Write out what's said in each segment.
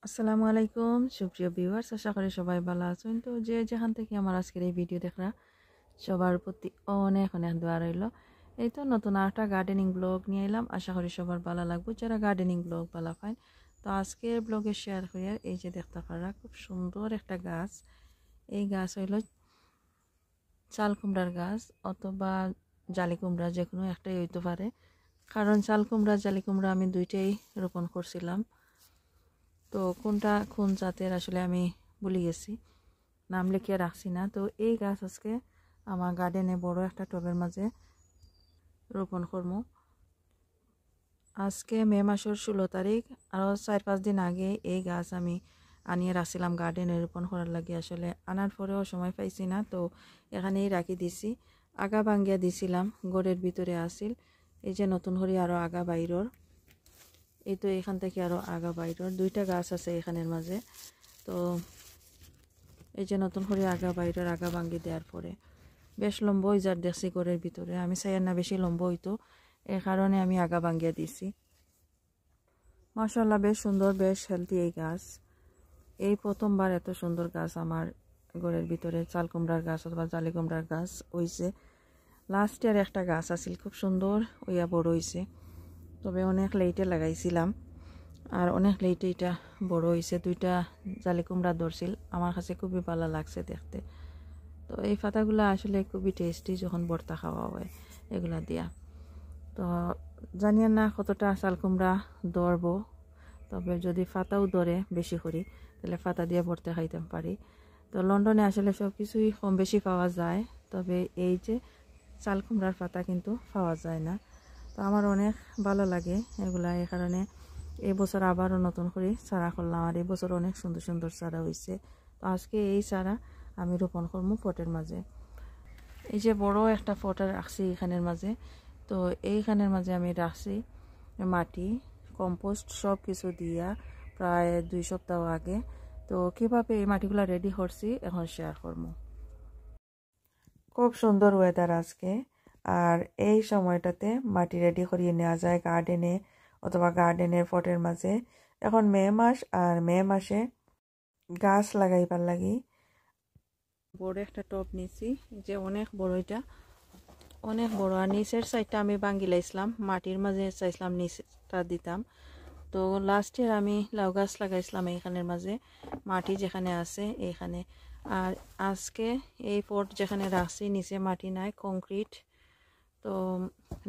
আসসালামু আলাইকুম সুপ্রিয় ভিউয়ার্স, আশা করি সবাই ভালো আছেন। তো যে যেখান থেকে আমার আজকের এই ভিডিও দেখরা সবার প্রতি অনেক অনেক দোয়া রইল। এই তো নতুন একটা গার্ডেনিং ব্লগ নিয়ে এলাম, আশা করি সবার ভালো লাগবে যারা গার্ডেনিং ব্লগ ভালো পায়। তো আজকের ব্লগে শেয়ার করি এই যে দেখতে পারা খুব সুন্দর একটা গাছ। এই গাছ হইল চাল কুমড়ার গাছ অথবা জালি কুমড়া, যে কোনো একটাই হইতে পারে, কারণ চাল কুমড়া জালি কুমড়া আমি দুইটাই রোপণ করছিলাম। তো কোনটা কোন জাতের আসলে আমি ভুলে গেছি, নাম লিখিয়ে রাখছি না। তো এই গাছ আজকে আমার গার্ডেনে বড় একটা টবের মাঝে রোপণ করবো। আজকে মে মাসের 16 তারিখ, আরও 4-5 দিন আগে এই গাছ আমি আনিয়ে রাখছিলাম গার্ডেনে রোপণ করার লাগে। আসলে আনার পরেও সময় পাইছি না, তো এখানেই রাখি দিছি। আগা ভাঙ্গিয়া দিছিলাম, গড়ের ভিতরে আসিল। এই যে নতুন করে আরও আগা বাইরর, এই তো এখান থেকে আরও আগা বাইরর দুইটা গাছ আছে এখানের মাঝে। তো এই যে নতুন করে আগা বাইরের আগা ভাঙ্গি দেওয়ার পরে বেশ লম্বা হয়ে যার দেখছি ঘরের ভিতরে। আমি চাই না বেশি লম্বা হইতো, এ কারণে আমি আগা ভাঙ্গিয়া দিছি। মাশাআল্লাহ বেশ সুন্দর, বেশ হেলদি এই গাছ। এই প্রথমবার এত সুন্দর গাছ আমার ঘরের ভিতরে চাল কুমড়ার গাছ অথবা জালি কুমড়ার গাছ হইছে। লাস্ট ইয়ার একটা গাছ আছিল খুব সুন্দর ওইয়া বড় হয়েছে, তবে অনেক লেটে লাগাইছিলাম আর অনেক লেটে এটা বড় হয়েছে। দুইটা জালি কুমড়া ধরছিল, আমার কাছে খুবই ভালো লাগছে দেখতে। তো এই পাতাগুলো আসলে খুবই টেস্টি যখন ভর্তা খাওয়া হয় এগুলা দিয়া। তো জানিয়ে না কতটা চাল কুমড়া ধরবো, তবে যদি পাতাও ধরে বেশি করি তাহলে পাতা দিয়ে ভর্তা খাইতে পারি। তো লন্ডনে আসলে সব কিছুই কম বেশি পাওয়া যায়, তবে এই যে চাল কুমড়ার পাতা কিন্তু পাওয়া যায় না। তো আমার অনেক ভালো লাগে এগুলা, এই কারণে এই বছর আবারও নতুন করে চারা করলাম। আর এই বছর অনেক সুন্দর সুন্দর চারা হয়েছে। তো আজকে এই চারা আমি রোপণ করবো পটের মাঝে। এই যে বড় একটা পট রাখছি এখানের মাঝে, তো এইখানের মাঝে আমি রাখছি মাটি কম্পোস্ট সব কিছু দিয়া প্রায় 2 সপ্তাহ আগে। তো কিভাবে এই মাটিগুলা রেডি করছি এখন শেয়ার করবো। খুব সুন্দর ওয়েদার আজকে, আর এই সময়টাতে মাটি রেডি করিয়ে নেওয়া যায় গার্ডেনে অথবা গার্ডেনের পটের মাঝে। এখন মে মাস, আর মে মাসে গাছ লাগাইবার লাগি বড় একটা টব নিছি, যে অনেক বড়, এটা অনেক বড়। আর নিচের সাইডটা আমি ভাঙ্গি লাইছিলাম, মাটির মাঝে চাইছিলাম নিচটা দিতাম। তো লাস্ট ইয়ার আমি লাউ গাছ লাগাইছিলাম এইখানের মাঝে, মাটি যেখানে আছে এইখানে। আর আজকে এই পট যেখানে রাখছি নিচে মাটি নাই, কংক্রিট। তো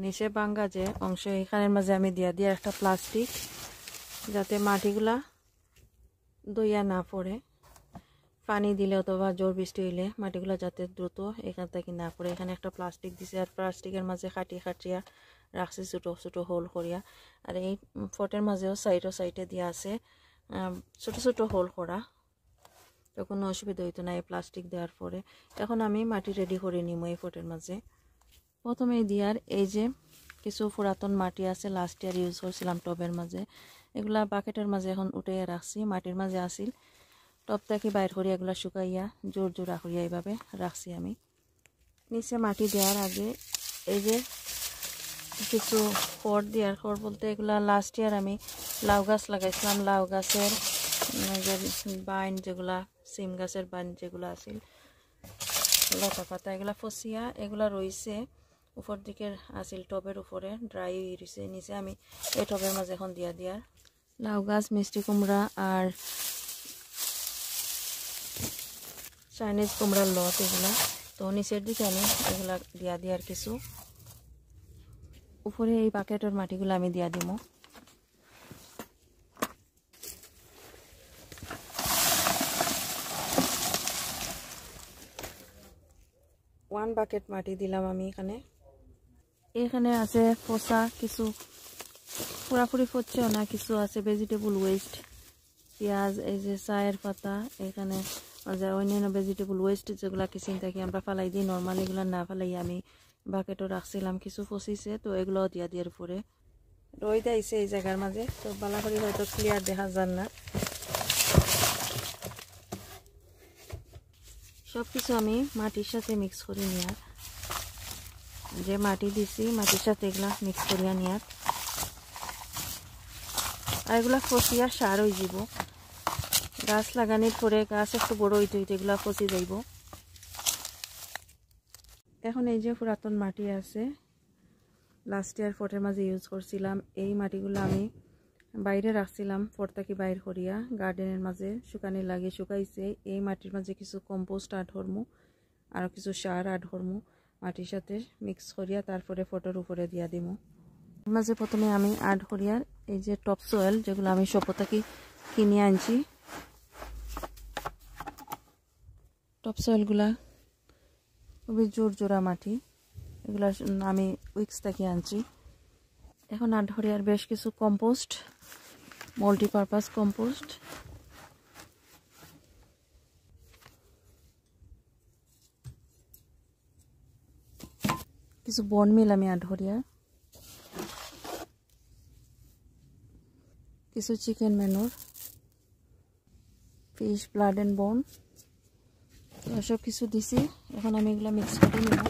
নিচে ভাঙ্গা যে অংশ এইখানের মাঝে আমি দিয়া একটা প্লাস্টিক, যাতে মাটিগুলা দইয়া না পড়ে। পানি দিলে অথবা জোর বৃষ্টি হইলে মাটিগুলো যাতে দ্রুত এখান থেকে না পড়ে। এখানে একটা প্লাস্টিক দিছে, আর প্লাস্টিকের মাঝে খাটিয়া রাখছি ছোটো ছোটো হোল করিয়া। আর এই ফটের মাঝেও সাইডে দিয়া আছে ছোটো ছোটো হোল করা, তো কোনো অসুবিধা হইতো না এই প্লাস্টিক দেওয়ার পরে। এখন আমি মাটি রেডি করে নিব এই ফটের মাঝে। প্রথমে দিয়ার এই যে কিছু পুরাতন মাটি আছে, লাস্ট ইয়ার ইউজ করছিলাম টবের মাঝে, এগুলা বাকেটের মাঝে এখন উঠে রাখছি। মাটির মাঝে আসিল, টপ থেকে বাইর করিয়া এগুলা শুকাইয়া জোর জোড়া করিয়া এইভাবে রাখছি আমি। নিচে মাটি দেওয়ার আগে এই যে কিছু খড় দেওয়ার, খড় বলতে এগুলা লাস্ট ইয়ার আমি লাউ গাছ লাগাইছিলাম। লাউ গাছের যে বাইন, যেগুলা সিম গাছের বাইন যেগুলো আছিল লতা পাতা, এগুলা ফসিয়া এগুলা রয়েছে উপর দিকের আছিল টবের উপরে ড্রাই রয়েছে। নিচে আমি এই টবের মাঝে এখন দিয়ার লাউ গাছ, মিষ্টি কুমড়া আর চাইনিজ কুমড়ার লত এগুলা। তো নিচের দিকে আমি এগুলা দিয়ার কিছু, উপরে এই বাকেটের মাটিগুলো আমি দিয়া দিব। ওয়ান বাকেট মাটি দিলাম আমি এখানে। এখানে আছে পচা কিছু, পুরাপুরি পচছেও না, কিছু আছে ভেজিটেবল ওয়েস্ট, পেঁয়াজ, এই যে চায়ের পাতা, এখানে অন্যান্য ভেজিটেবল ওয়েস্ট যেগুলা কিচেন থেকে আমরা ফালাই দিই নর্মালি, এগুলো না ফালাই আমি বাকেটও রাখছিলাম। কিছু ফসিছে, তো এগুলো দিয়ার পরে রোদ আইছে এই জায়গার মাঝে, তো বালা করে হয়তো ক্লিয়ার দেখা যান না। সব কিছু আমি মাটির সাথে মিক্স করে নেওয়ার, যে মাটি দিছি মাটির সাথে এগুলা মিক্স করিয়া নেওয়ার। আর এগুলা ফসিয়া সার হয়ে যাব। গাছ লাগানোর পরে গাছ একটু বড় হইতে হইতে এগুলা পচি যাইব। এখন এই যে পুরাতন মাটি আছে, লাস্ট ইয়ার ফটের মাঝে ইউজ করছিলাম, এই মাটিগুলো আমি বাইরে রাখছিলাম, ফটটাকে বাইর করিয়া গার্ডেনের মাঝে শুকানি লাগে, শুকাইছে। এই মাটির মাঝে কিছু কম্পোস্ট আড করমু, আর কিছু সার আড করমু, মাটির সাথে মিক্স করিয়া তারপরে ফটোর উপরে দিয়া দিমু। মাঝে প্রথমে আমি আড করিয়া এই যে টপ সয়েল, যেগুলো আমি সপতাকে কিনে আনছি, টপ সয়েলগুলা খুবই জোর জোড়া মাটি, এগুলা আমি উইক্স থেকে আনছি। এখন আড করিয়ার বেশ কিছু কম্পোস্ট, মাল্টিপারপাস কম্পোস্ট, কিছু বন মিল আমি আড করিয়া, কিছু চিকেন ম্যানুর, ফিশ ব্লাড অ্যান্ড বোন, সব কিছু দিছি। এখন আমি এগুলা মিক্স করে নিব।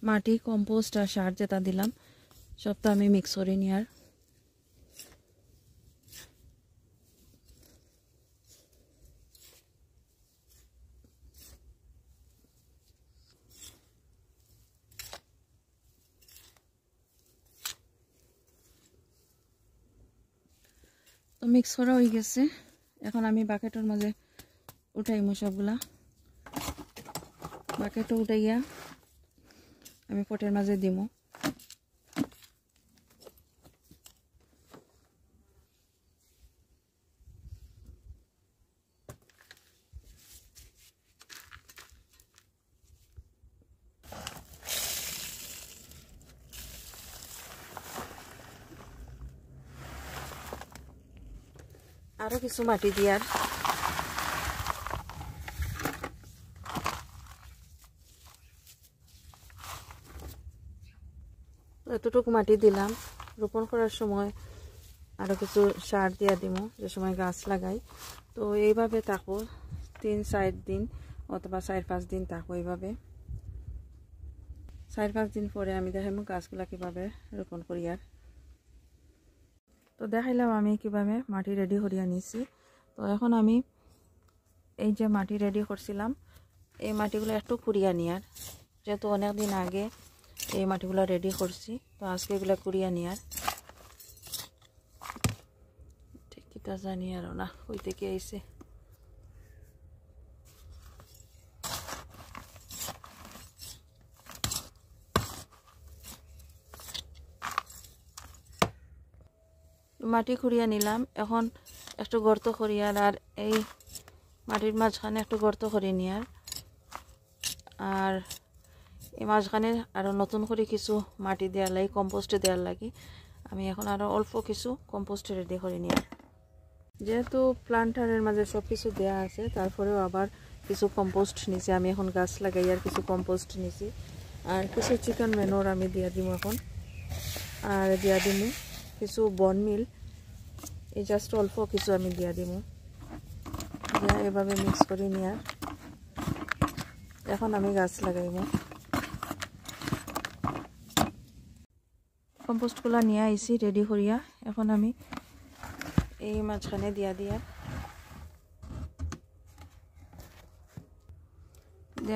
মাটি, কম্পোস্ট আর সার যেটা দিলাম সবটা আমি মিক্স করে নিই। আর তো মিক্স করা হয়ে গেছে। এখন আমি বাকেটের মাঝে উঠাইমু সবগুলা, বাকেটও উঠাইয়া আমি পটের মাঝে দিমু। আরো কিছু মাটি দিয়ার, এতটুকু মাটি দিলাম। রোপণ করার সময় আরো কিছু সার দিয়া দিব, যে সময় গাছ লাগাই। তো এইভাবে থাকবো 3-4 দিন অথবা 4-5 দিন থাকবো এইভাবে। 4-5 দিন পরে আমি দেখাবো গাছগুলা কিভাবে রোপণ করি। আর তো দেখাইলাম আমি কিভাবে মাটি রেডি করিয়া নিছি। তো এখন আমি এই যে মাটি রেডি করছিলাম, এই মাটিগুলো একটু কুড়িয়া নিয়ার, যেহেতু অনেক দিন আগে এই মাটিগুলো রেডি করছি, তো আজকে এগুলা কুড়িয়া নিয়ার। ঠিক কিটা জানি আর না কই থেকে আইছে। মাটি খুঁড়িয়া নিলাম। এখন একটু গর্ত করিয়ার, আর এই মাটির মাঝখানে একটু গর্ত করে নিয়ার, আর এই মাঝখানে আরো নতুন করে কিছু মাটি দেওয়ার লাগে, কম্পোস্ট দেওয়ার লাগে। আমি এখন আরো অল্প কিছু কম্পোস্ট রেডি করে নিয়ার। যেহেতু প্লান্টারের মাঝে সব কিছু দেওয়া আছে, তারপরেও আবার কিছু কম্পোস্ট নিছি আমি। এখন গাছ লাগাই আর কিছু কম্পোস্ট নিছি, আর কিছু চিকেন ম্যানুর আমি দিয়া দিব এখন। আর দিয়া দিব কিছু বন মিল, এই জাস্ট অল্প কিছু আমি দিয়া দিব, দিয়া এভাবে মিক্স করে নিয়ার। এখন আমি গাছ লাগাইব। কম্পোস্টগুলা নিয়ে আইছি রেডি করিয়া, এখন আমি এই মাঝখানে দিয়া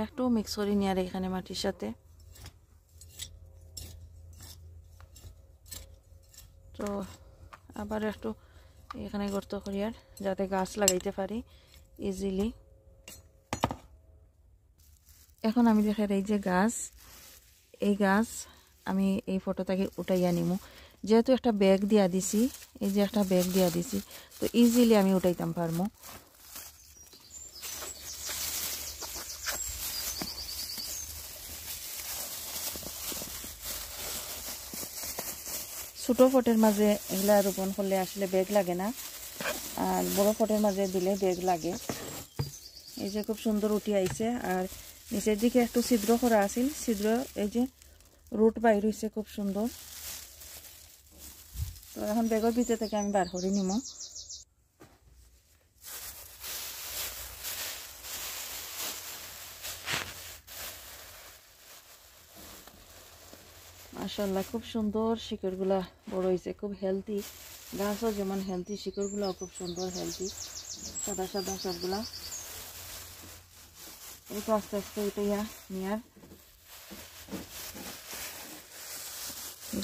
একটু মিক্স করে নিয়ার এখানে মাটির সাথে। তো আবার একটু এখানে গর্ত করিয়ার, যাতে গাছ লাগাইতে পারি ইজিলি। এখন আমি দেখাই এই যে গাছ, এই গাছ আমি এই ফটোটাকে উঠাইয়া নিমু। যেহেতু একটা ব্যাগ দিয়া দিছি, এই যে একটা ব্যাগ দিয়া দিছি, তো ইজিলি আমি উঠাইতাম পারমু। ছোট ফটের মাঝে এগুলা রোপণ করলে আসলে ব্যাগ লাগে না, আর বড় ফটের মাঝে দিলে ব্যাগ লাগে। এই যে খুব সুন্দর উঠি আইছে, আর নিচের দিকে একটু ছিদ্র করা আছিল, ছিদ্র এই যে রুট বাইর হইছে খুব সুন্দর। তো এখন ব্যাগের ভিতর থেকে আমি বার করে নিমু। মাশাআল্লাহ খুব সুন্দর শিকড়গুলা বড় হয়েছে, খুব হেলদি গাছও যেমন হেলদি, শিকড়গুলাও খুব সুন্দর হেলদি, সাদা সাদা সবগুলা। এই তো আস্তে আস্তে উঠাইয়া নিয়ার,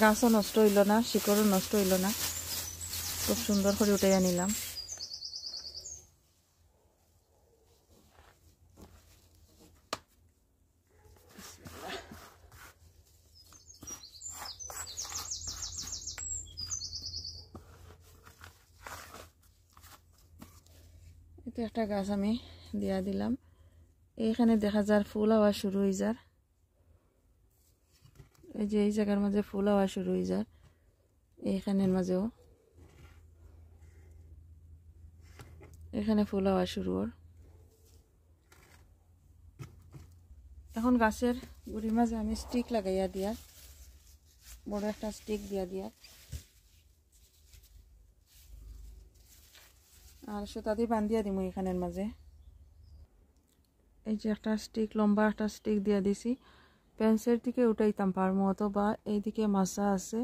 গাছও নষ্ট হইল না, শিকড়ও নষ্ট হইল না, খুব সুন্দর করে উঠাইয়া নিলাম। এটা একটা গাছ আমি দিয়া দিলাম। এইখানে দেখা যার ফুল হওয়া শুরু হয়ে যার, এই যে এই জায়গার মাঝে ফুল হওয়া শুরু হয়ে যার, এইখানের মাঝেও এখানে ফুল হওয়া শুরু ওর। এখন গাছের গুড়ির মাঝে আমি স্টিক লাগাইয়া দিয়া, বড় একটা স্টিক দিয়া আর সুতা দিয়ে বান্ধিয়া দিব এখানের মাঝে। এই যে একটা স্টিক, লম্বা একটা স্টিক দিয়া দিছি, পেন্সের দিকে উঠাইতাম পারমো, অথবা এইদিকে মাছা আছে,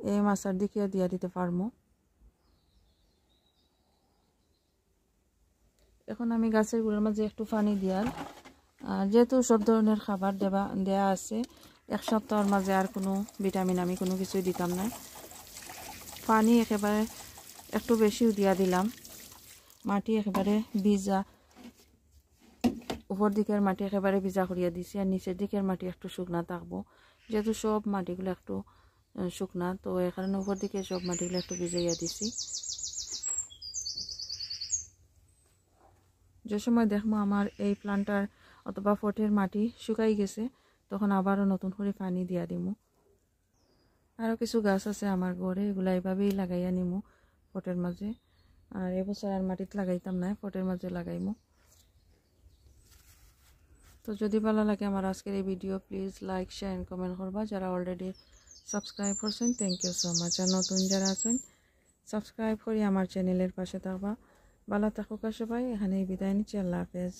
এই মাছার দিকে দিয়া দিতে পারমো। এখন আমি গাছের গুঁড়ার মাঝে একটু পানি দিয়ার, আর যেহেতু সব ধরনের খাবার দেয়া আছে, এক সপ্তাহের মাঝে আর কোনো ভিটামিন আমি কোনো কিছুই দিতাম না। পানি একেবারে একটু বেশিও দিয়া দিলাম, মাটি একেবারে ভিজা, উপর দিকের মাটি একেবারে ভিজা করিয়া দিছি, আর নিচের দিকের মাটি একটু শুকনা থাকবো, যেহেতু সব মাটিগুলো একটু শুকনা, তো এই কারণে উপর দিকে সব মাটিগুলো একটু ভিজাইয়া দিছি। যে সময় দেখবো আমার এই প্লান্টার অথবা ফটের মাটি শুকাই গেছে, তখন আবারও নতুন করে পানি দিয়া দিমু। আরও কিছু গাছ আছে আমার ঘরে, এগুলা এইভাবেই লাগাইয়া নিমু ফটের মাঝে, আর এবছর আর মাটিতে লাগাইতাম না, ফটের মাঝে লাগাইমু। তো যদি ভালো লাগে আমার আজকের এই video, please like share and comment করবা। যারা অলরেডি সাবস্ক্রাইব করছেন, থ্যাংক ইউ সো মাচ। আর নতুন যারা আছেন, সাবস্ক্রাইব করি আমার চ্যানেলের পাশে থাকবা। ভালো থাকুক সবাই, এখানেই বিদায় নিচ্ছি, আল্লাহ হাফেজ।